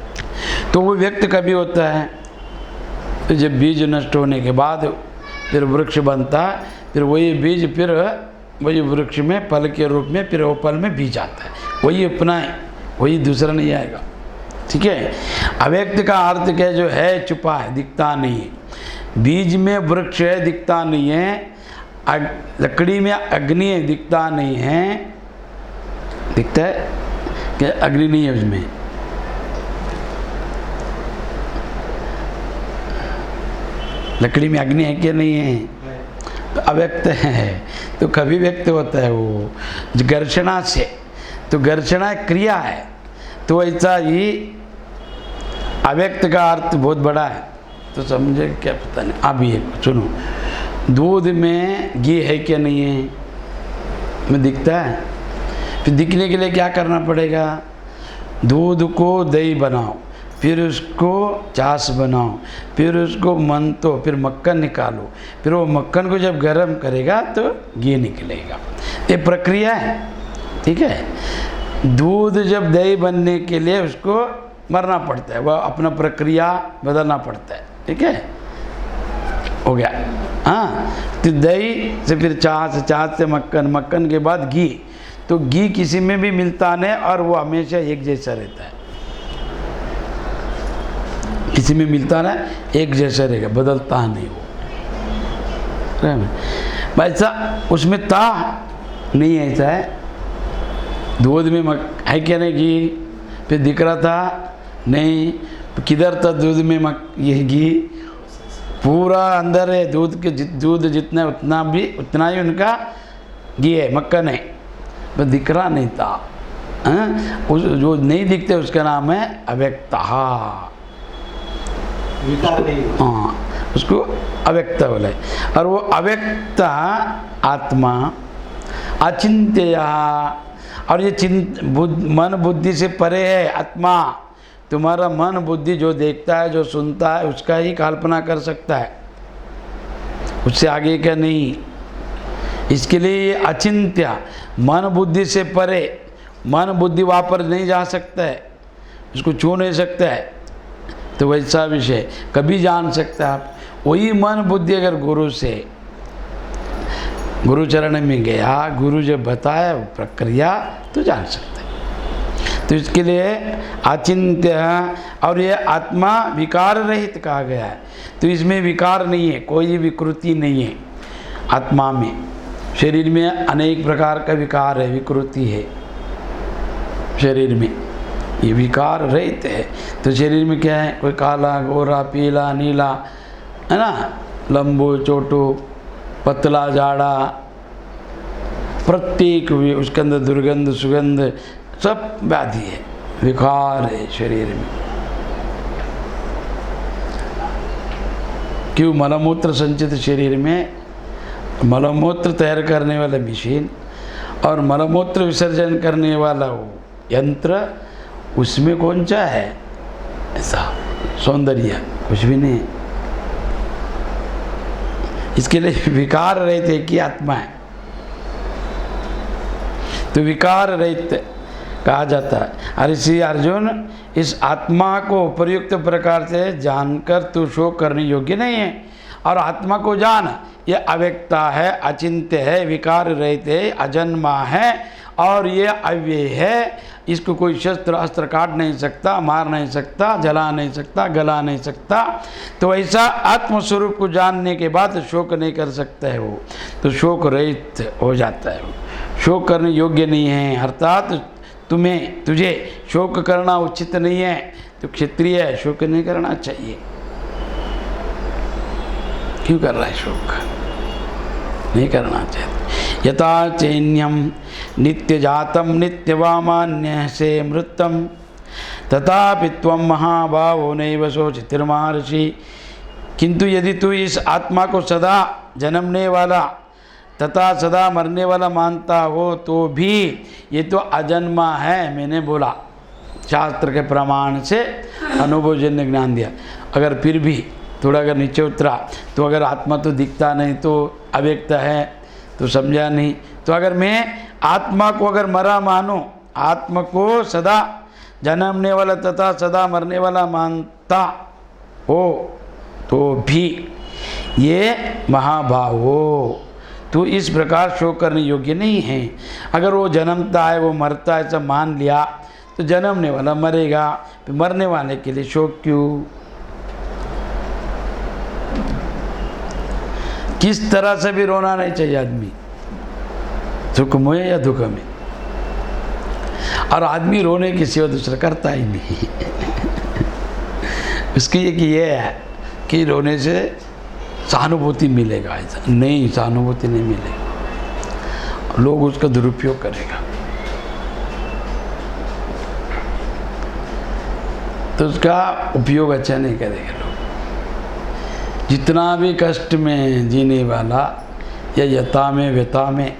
तो वो व्यक्त कभी होता है? तो जब बीज नष्ट होने के बाद फिर वृक्ष बनता है, फिर वही बीज फिर वही वृक्ष में फल के रूप में, फिर वो फल में बीज आता है, वही अपना है, वही दूसरा नहीं आएगा। ठीक है? अव्यक्त का अर्थ क्या? जो है छुपा है, दिखता नहीं है। बीज में वृक्ष है, दिखता नहीं है। लकड़ी में अग्नि है, दिखता नहीं है। दिखता है कि अग्नि नहीं है उसमें। लकड़ी में अग्नि है क्या? नहीं है, तो अव्यक्त है। तो कभी व्यक्त होता है वो घर्षणा से। तो घर्षणा क्रिया है। तो ऐसा ही अव्यक्त का अर्थ बहुत बड़ा है। तो समझे क्या? पता नहीं। अब ये सुनो, दूध में घी है क्या? नहीं है, में दिखता है। फिर दिखने के लिए क्या करना पड़ेगा? दूध को दही बनाओ, फिर उसको छाछ बनाओ, फिर उसको मंथो, फिर मक्खन निकालो, फिर वो मक्खन को जब गर्म करेगा तो घी निकलेगा। ये प्रक्रिया है। ठीक है? दूध जब दही बनने के लिए उसको मरना पड़ता है, वह अपना प्रक्रिया बदलना पड़ता है। ठीक है? हो गया। हाँ, तो दही से फिर छाछ, छाछ से मक्खन, मक्खन के बाद घी। तो घी किसी में भी मिलता नहीं और वो हमेशा एक जैसा रहता है। किसी में मिलता ना एक जैसा रहेगा, बदलता नहीं वो। भाई ऐसा उसमें ता नहीं ऐसा है। दूध में है क्या नहीं घी, फिर दिख रहा था नहीं, किधर था दूध में ये घी, पूरा अंदर है दूध के, दूध जितना उतना ही उनका घी है, मक्खन है, बस दिख रहा नहीं था। उस जो नहीं दिखते उसका नाम है अव्यक्ता, विकार नहीं। हाँ, उसको अव्यक्ता बोले। और वो अव्यक्ता आत्मा अचिंत्य, और ये मन बुद्धि से परे है आत्मा। तुम्हारा मन बुद्धि जो देखता है, जो सुनता है, उसका ही कल्पना कर सकता है, उससे आगे का नहीं। इसके लिए ये अचिंत्य, मन बुद्धि से परे, मन बुद्धि वापस नहीं जा सकता है, उसको छू नहीं सकता है। तो वैसा विषय कभी जान सकता है आप। वही मन बुद्धि अगर गुरु से, गुरु चरण में गया, गुरु जब बताया प्रक्रिया, तो जान सकते हैं। तो इसके लिए अचिंत्य, और ये आत्मा विकार रहित कहा गया है। तो इसमें विकार नहीं है, कोई विकृति नहीं है आत्मा में। शरीर में अनेक प्रकार का विकार है, विकृति है शरीर में, ये विकार रहित है। तो शरीर में क्या है, कोई काला, गोरा, पीला, नीला, है ना, लंबू, चोटू, पतला, जाड़ा, प्रत्येक उसके अंदर दुर्गंध, सुगंध, सब व्याधि है, विकार है शरीर में। क्यों? मलमूत्र संचित शरीर में मलमूत्र तैयार करने वाला मशीन और मलमूत्र विसर्जन करने वाला वो यंत्र, उसमें कौन सा है ऐसा सौंदर्य? कुछ भी नहीं। इसके लिए विकार रहित की आत्मा है, तो विकार रहित कहा जाता है। और इसी अर्जुन, इस आत्मा को उपयुक्त प्रकार से जानकर तू शोक करने योग्य नहीं है। और आत्मा को जान, ये अव्यक्ता है, अचिंत्य है, विकार रहित है, अजन्मा है, और ये अव्यय है। इसको कोई शस्त्र अस्त्र काट नहीं सकता, मार नहीं सकता, जला नहीं सकता, गला नहीं सकता। तो ऐसा आत्मस्वरूप को जानने के बाद शोक नहीं कर सकता है वो, तो शोक रहित हो जाता है वो। शोक करने योग्य नहीं है, अर्थात तुझे शोक करना उचित नहीं है। तो क्षत्रिय है, शोक नहीं करना चाहिए। क्यों कर रहा है शोक? नहीं करना चाहिए। यथा चैन्यम नित्य जातम नित्यवामान्य से मृतम तथापि त्वं महाभावो नैव शोचितिर्महर्षि। किंतु यदि तू इस आत्मा को सदा जन्मने वाला तथा सदा मरने वाला मानता हो, तो भी ये तो अजन्मा है, मैंने बोला, शास्त्र के प्रमाण से अनुभवजन्य ज्ञान दिया। अगर फिर भी थोड़ा अगर नीचे उतरा, तो अगर आत्मा तो दिखता नहीं, तो अव्यक्त है, तो समझा नहीं। तो अगर मैं आत्मा को अगर मरा मानो, आत्मा को सदा जन्मने वाला तथा सदा मरने वाला मानता हो, तो भी ये महाभाव हो, तो इस प्रकार शोक करने योग्य नहीं है। अगर वो जन्मता है, वो मरता है, ऐसा मान लिया, तो जन्मने वाला मरेगा, फिर मरने वाले के लिए शोक क्यों? किस तरह से भी रोना नहीं चाहिए आदमी, सुख में या दुख में। और आदमी रोने की सिवा दूसरा करता ही नहीं। उसकी एक ये है कि रोने से सहानुभूति मिलेगा, ऐसा नहीं, सहानुभूति नहीं मिलेगा, लोग उसका दुरुपयोग करेगा। तो उसका उपयोग अच्छा नहीं करेगा लोग। जितना भी कष्ट में जीने वाला या यथा में व्यथा में,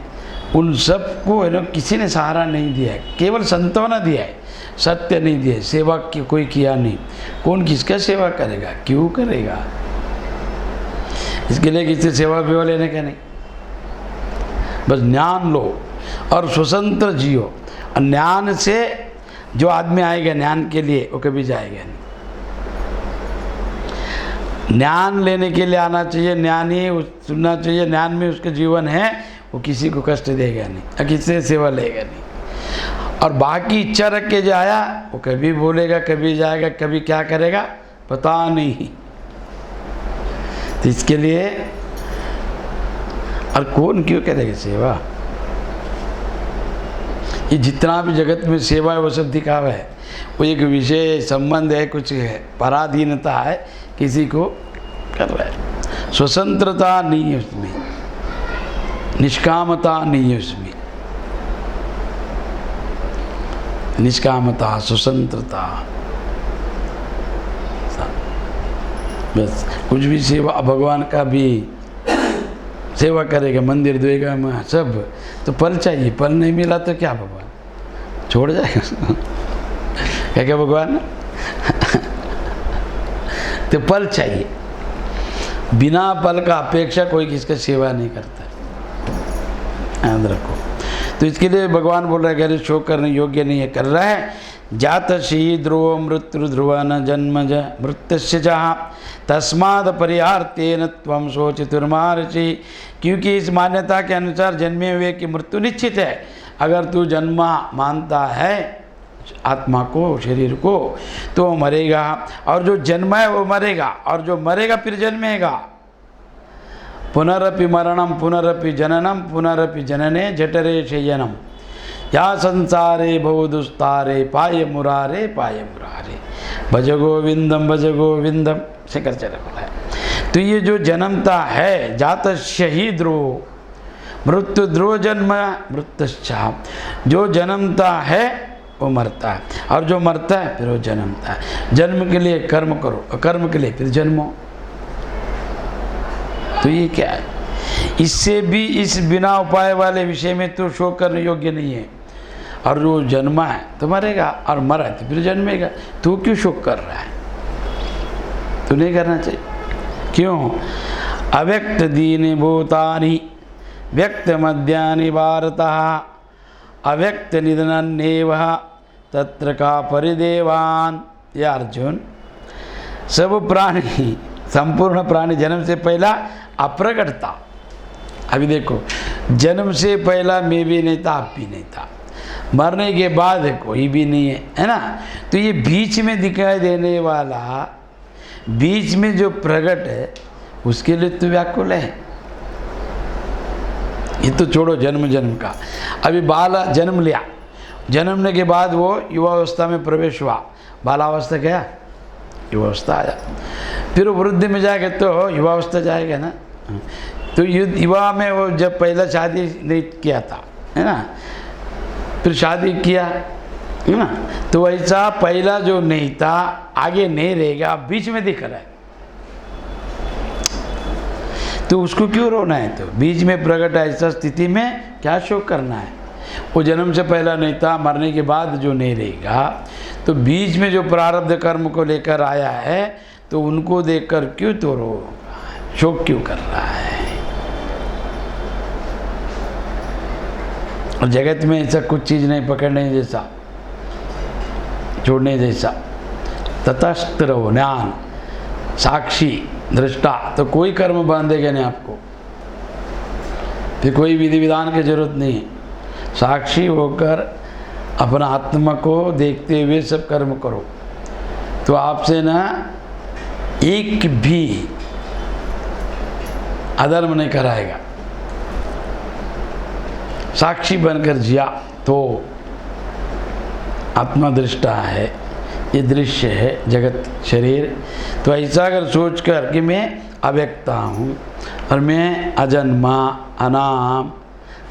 उन सबको है ना, किसी ने सहारा नहीं दिया है, केवल सांत्वना दिया है, सत्य नहीं दिया, सेवा की कोई किया नहीं। कौन किसका सेवा करेगा, क्यों करेगा? इसके लिए किसी सेवा वेवा लेने का नहीं, बस ज्ञान लो और स्वतंत्र जियो। और ज्ञान से जो आदमी आएगा ज्ञान के लिए, वो कभी जाएगा नहीं। ज्ञान लेने के लिए आना चाहिए, ज्ञान ही सुनना चाहिए, ज्ञान में उसका जीवन है, वो किसी को कष्ट देगा नहीं और किसी से सेवा लेगा नहीं। और बाकी इच्छा रख के जो आया, वो कभी बोलेगा, कभी जाएगा, कभी क्या करेगा, पता नहीं। तो इसके लिए और कौन क्यों करेगा सेवा? ये जितना भी जगत में सेवा है वो सब दिखावा है, वो एक विशेष संबंध है, कुछ है, पराधीनता है, किसी को कर रहा है। स्वतंत्रता नहीं है उसमें, निष्कामता नहीं है उसमें, निष्कामता स्वतंत्रता, बस कुछ भी सेवा भगवान का भी सेवा करेगा, मंदिर धोएगा मैं सब, तो पल चाहिए, पल नहीं मिला तो क्या भगवान छोड़ जाएगा? क्या क्या भगवान तो पल चाहिए, बिना पल का अपेक्षा कोई किसका सेवा नहीं करता, याद रखो। तो इसके लिए भगवान बोल रहे हैं कि शोक करने योग्य नहीं है, कर रहा है। जात शी ध्रुव मृत्यु ध्रुव न जन्मज मृत्युस्य जहाँ तस्माद परिहार्तेन त्वं शोचितुर्महर्षि। क्योंकि इस मान्यता के अनुसार जन्मे हुए की मृत्यु निश्चित है। अगर तू जन्मा मानता है आत्मा को, शरीर को, तो वो मरेगा, और जो जन्मा है वो मरेगा, और जो मरेगा फिर जन्मेगा। पुनरपि मरणम पुनरपि जननम पुनरपि जनने जठरे शयनम या संसारे बहुदुस्तारे पाये मुरारे भज गोविंदम शंकराचार्य बोला है। तो ये जो जन्मता है, जात ही ध्रुव मृत्यु ध्रुव जन्म मृत्युश्चा, जो जन्मता है वो मरता है, और जो मरता है फिर वो जन्मता है। जन्म के लिए कर्म करो, कर्म के लिए फिर जन्मो। तो ये क्या है? इससे भी इस बिना उपाय वाले विषय में तो शोक करने योग्य नहीं है। और जो जन्मा है तो मरेगा, और मरा है तो फिर जन्मेगा। तू क्यों शोक कर रहा है? तो नहीं करना चाहिए। क्यों? अव्यक्त दीनि भूतानि व्यक्त मध्यानि भारतः अव्यक्त निधनन्नेव तत्र का परिदेवान। या अर्जुन, सब प्राणी, संपूर्ण प्राणी जन्म से पहला अप्रकट था। अभी देखो, जन्म से पहला मैं भी नहीं था, आप भी नहीं था, मरने के बाद कोई भी नहीं है ना? तो ये बीच में दिखाई देने वाला, बीच में जो प्रकट है, उसके लिए तो व्याकुल है। ये तो छोड़ो जन्म का, अभी बाला जन्म लिया, जन्मने के बाद वो युवावस्था में प्रवेश हुआ, बालावस्था गया, युवावस्था आया, फिर वो वृद्धि में जाएगा तो युवावस्था जाएगा ना। तो युवा में वो जब पहला शादी नहीं किया था, है ना, फिर शादी किया, है ना, तो ऐसा पहला जो नहीं था आगे नहीं रहेगा, बीच में दिख रहा है, तो उसको क्यों रोना है? तो बीच में प्रकट ऐसा स्थिति में क्या शोक करना है? वो जन्म से पहला नहीं था, मरने के बाद जो नहीं रहेगा, तो बीच में जो प्रारब्ध कर्म को लेकर आया है, तो उनको देखकर क्यों तो रो, शोक क्यों कर रहा है? और जगत में ऐसा कुछ चीज़ नहीं पकड़ने जैसा, छोड़ने जैसा। तटस्थ रहो, ज्ञान, साक्षी, दृष्टा, तो कोई कर्म बांधेगा नहीं आपको, फिर कोई विधि विधान की जरूरत नहीं है। साक्षी होकर अपना आत्मा को देखते हुए सब कर्म करो, तो आपसे ना एक भी अधर्म नहीं कराएगा। साक्षी बनकर जिया तो आत्मा दृष्टा है, ये दृश्य है जगत शरीर। तो ऐसा अगर सोचकर कि मैं अव्यक्ता हूँ और मैं अजन्मा अनाम,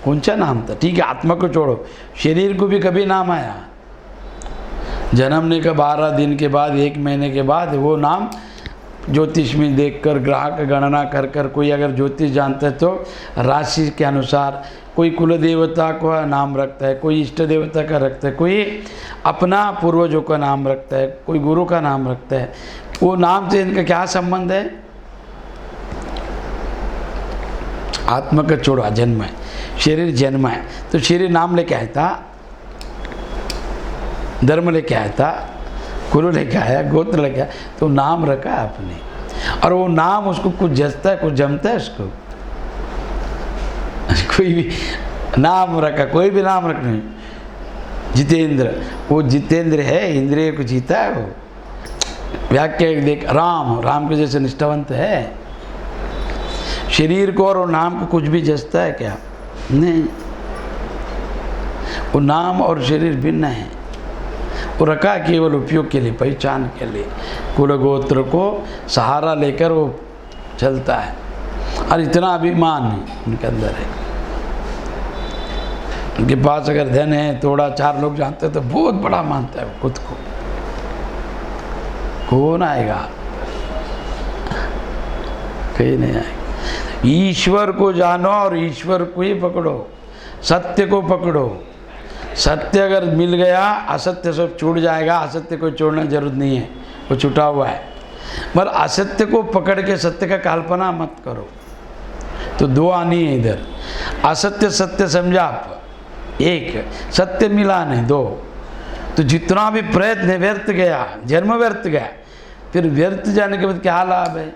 कौन सा नाम था? ठीक है, आत्मा को छोड़ो, शरीर को भी कभी नाम आया, जन्मने का 12 दिन के बाद, 1 महीने के बाद वो नाम ज्योतिष में देखकर, ग्राहक गणना कर कर, कोई अगर ज्योतिष जानता है तो राशि के अनुसार कोई कुल देवता का नाम रखता है, कोई इष्ट देवता का रखता है, कोई अपना पूर्वजों का नाम रखता है, कोई गुरु का नाम रखता है। वो नाम से इनका क्या संबंध है? आत्मा का छोड़ा जन्म है, शरीर जन्म है, तो शरीर नाम लेके आया था, धर्म लेके आया था, कुल लेके आया, गोत्र लेके आया, तो नाम रखा आपने। और वो नाम उसको कुछ जचता है, कुछ जमता है उसको? कोई भी नाम रखा, कोई भी नाम रखना। जितेंद्र, वो जितेंद्र है, इंद्रिय को जीता है वो, व्याख्या देख, राम, राम के जैसे निष्ठावंत है? शरीर को और नाम को कुछ भी जचता है क्या? नहीं। वो नाम और शरीर भिन्न है। वो रखा केवल उपयोग के लिए, पहचान के लिए, कुल गोत्र को सहारा लेकर वो चलता है। और इतना अभिमान उनके अंदर है। उनके पास अगर धन है, थोड़ा 4 लोग जानते हैं तो बहुत बड़ा मानता है वो खुद को। कौन आएगा? कहीं नहीं आएगा। ईश्वर को जानो और ईश्वर को ही पकड़ो, सत्य को पकड़ो। सत्य अगर मिल गया, असत्य सब छूट जाएगा। असत्य को छोड़ना जरूरत नहीं है, वो छूटा हुआ है। मगर असत्य को पकड़ के सत्य का कल्पना मत करो। तो 2 आनी है इधर। असत्य सत्य समझा आप, 1, सत्य मिला नहीं 2। तो जितना भी प्रयत्न व्यर्थ गया, जन्म व्यर्थ गया। फिर व्यर्थ जाने के बाद क्या लाभ है?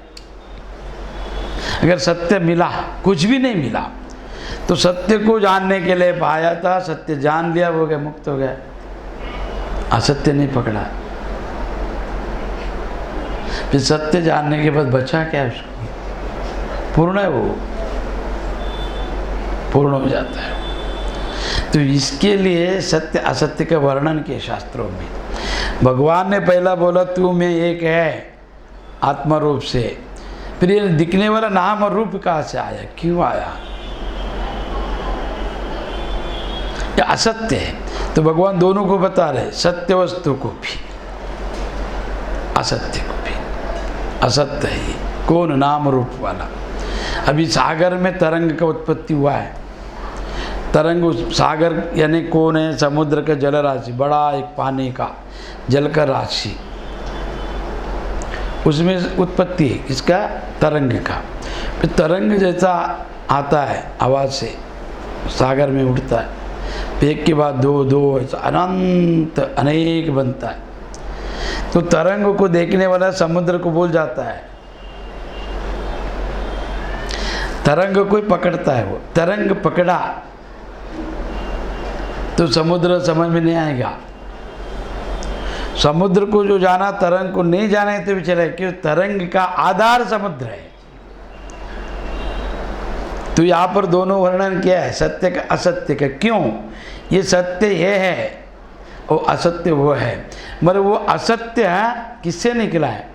अगर सत्य मिला, कुछ भी नहीं मिला, तो सत्य को जानने के लिए पाया था, सत्य जान लिया, हो गया, मुक्त हो गया। असत्य नहीं पकड़ा। फिर सत्य जानने के बाद बचा क्या उसको? पूर्ण है, वो पूर्ण हो जाता है। तो इसके लिए सत्य असत्य का वर्णन किए शास्त्रों में। भगवान ने पहला बोला तू में एक है आत्मा रूप से। फिर ये दिखने वाला नाम और रूप कहाँ से आया, क्यों आया? ये असत्य है। तो भगवान दोनों को बता रहे, सत्य वस्तु को भी, असत्य को भी। असत्य है ये, कौन? नाम रूप वाला। अभी सागर में तरंग का उत्पत्ति हुआ है। तरंग, उस सागर यानी कौन है? समुद्र का जल राशि, बड़ा एक पानी का जल का राशि, उसमें उत्पत्ति है इसका, तरंग का। फिर तरंग जैसा आता है आवाज़ से, सागर में उठता है। फिर 1 के बाद 2, 2 ऐसा अनंत अनेक बनता है। तो तरंग को देखने वाला समुद्र को भूल जाता है। तरंग को पकड़ता है, वो तरंग पकड़ा तो समुद्र समझ में नहीं आएगा। समुद्र को जो जाना, तरंग को नहीं जाने तो भी चले, क्यों? तरंग का आधार समुद्र है। तो यहाँ पर दोनों वर्णन किया है, सत्य का असत्य का। क्यों? ये सत्य ये है और असत्य वो है। मगर वो असत्य है किससे निकला है?